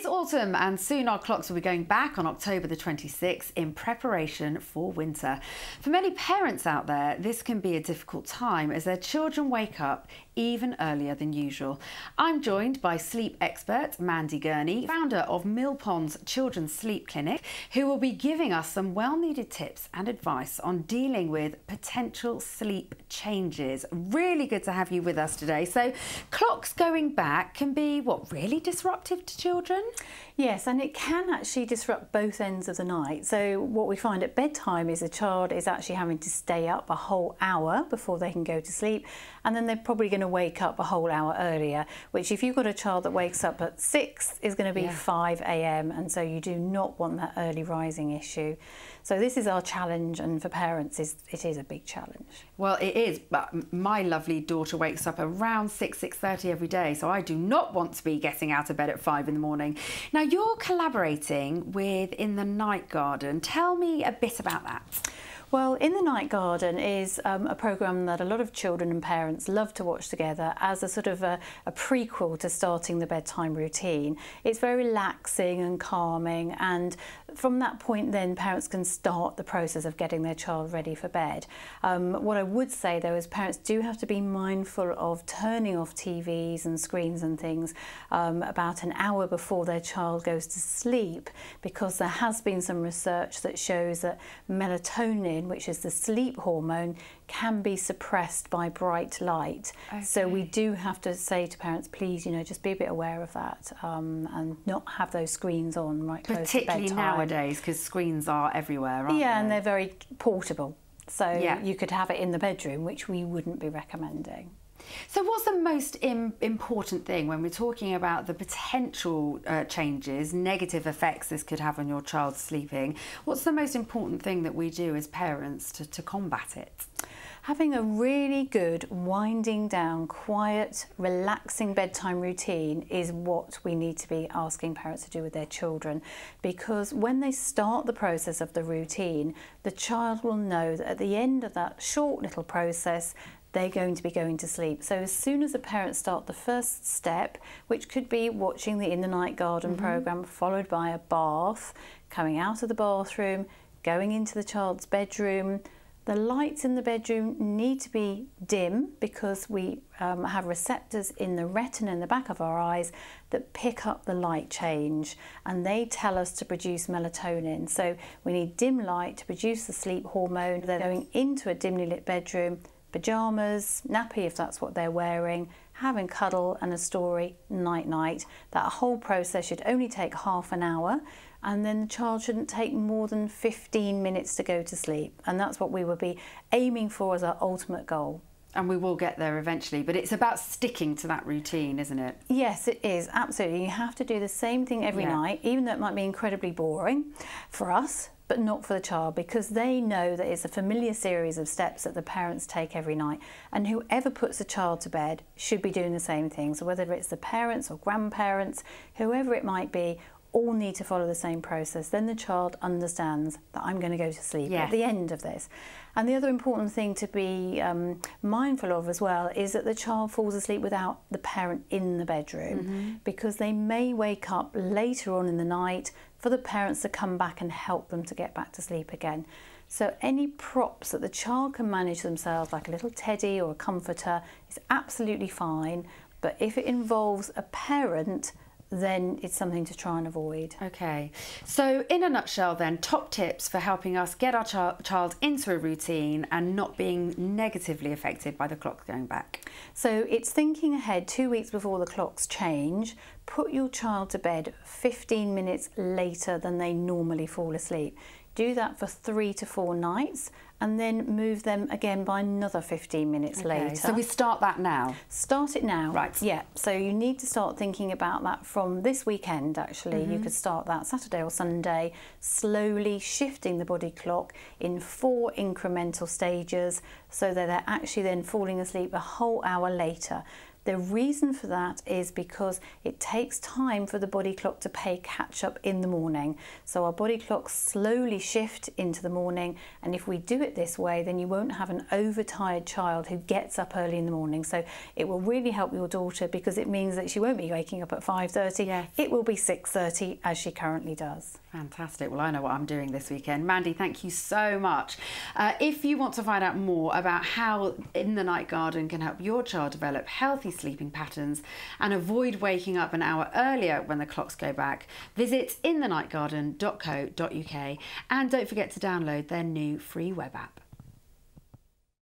autumn and soon our clocks will be going back on October the 26th in preparation for winter. For many parents out there, this can be a difficult time as their children wake up even earlier than usual. I'm joined by sleep expert Mandy Gurney, founder of Millpond's Children's Sleep Clinic, who will be giving us some well-needed tips and advice on dealing with potential sleep changes. Really good to have you with us today. So clocks going back can be really disruptive to children? Yes, and it can actually disrupt both ends of the night. So what we find at bedtime is a child is actually having to stay up a whole hour before they can go to sleep, and then they're probably going to wake up a whole hour earlier, which if you've got a child that wakes up at 6 is going to be 5 a.m, and so you do not want that early rising issue. So this is our challenge, and for parents it is a big challenge. Well, it is, but my lovely daughter wakes up around 6:30 every day, so I do not want to be getting out of bed at 5 in the morning. Now, you're collaborating with In the Night Garden. Tell me a bit about that. Well, In the Night Garden is a programme that a lot of children and parents love to watch together as a sort of a prequel to starting the bedtime routine. It's very relaxing and calming, and from that point then parents can start the process of getting their child ready for bed. What I would say though is parents do have to be mindful of turning off TVs and screens and things about an hour before their child goes to sleep, because there has been some research that shows that melatonin, which is the sleep hormone, can be suppressed by bright light. Okay. So we do have to say to parents, please, just be a bit aware of that and not have those screens on right close to bedtime. Particularly nowadays, because screens are everywhere, aren't they? Yeah, and they're very portable. So you could have it in the bedroom, which we wouldn't be recommending. So what's the most important thing when we're talking about the potential changes, negative effects this could have on your child sleeping? What's the most important thing that we do as parents to combat it? Having a really good winding down, quiet, relaxing bedtime routine is what we need to be asking parents to do with their children, because when they start the process of the routine, the child will know that at the end of that short little process, they're going to be going to sleep. So as soon as the parents start the first step, which could be watching the In the Night Garden programme, followed by a bath, coming out of the bathroom, going into the child's bedroom. The lights in the bedroom need to be dim because we have receptors in the retina in the back of our eyes that pick up the light change, and they tell us to produce melatonin. So we need dim light to produce the sleep hormone. They're going into a dimly lit bedroom, pyjamas, nappy if that's what they're wearing, having cuddle and a story, night-night. That whole process should only take half an hour, and then the child shouldn't take more than 15 minutes to go to sleep. And that's what we would be aiming for as our ultimate goal. And we will get there eventually, but it's about sticking to that routine, isn't it? Yes, it is, absolutely. You have to do the same thing every night, even though it might be incredibly boring for us, but not for the child, because they know that it's a familiar series of steps that the parents take every night, and whoever puts the child to bed should be doing the same thing. So whether it's the parents or grandparents, whoever it might be, all need to follow the same process. Then the child understands that I'm going to go to sleep at the end of this. And the other important thing to be mindful of as well is that the child falls asleep without the parent in the bedroom, because they may wake up later on in the night for the parents to come back and help them to get back to sleep again. So any props that the child can manage themselves, like a little teddy or a comforter, is absolutely fine. But if it involves a parent, then it's something to try and avoid. Okay, so in a nutshell then, top tips for helping us get our child into a routine and not being negatively affected by the clock going back. So it's thinking ahead 2 weeks before the clocks change. Put your child to bed 15 minutes later than they normally fall asleep. Do that for 3 to 4 nights, and then move them again by another 15 minutes later. So we start that now? Start it now. Right. Yeah, so you need to start thinking about that from this weekend actually. You could start that Saturday or Sunday, slowly shifting the body clock in 4 incremental stages so that they're actually then falling asleep a whole hour later. The reason for that is because it takes time for the body clock to play catch up in the morning. So our body clocks slowly shift into the morning, and if we do it this way, then you won't have an overtired child who gets up early in the morning. So it will really help your daughter, because it means that she won't be waking up at 5:30. Yes. It will be 6:30 as she currently does. Fantastic. Well, I know what I'm doing this weekend. Mandy, thank you so much. If you want to find out more about how In the Night Garden can help your child develop healthy sleeping patterns and avoid waking up an hour earlier when the clocks go back, visit inthenightgarden.co.uk, and don't forget to download their new free web app.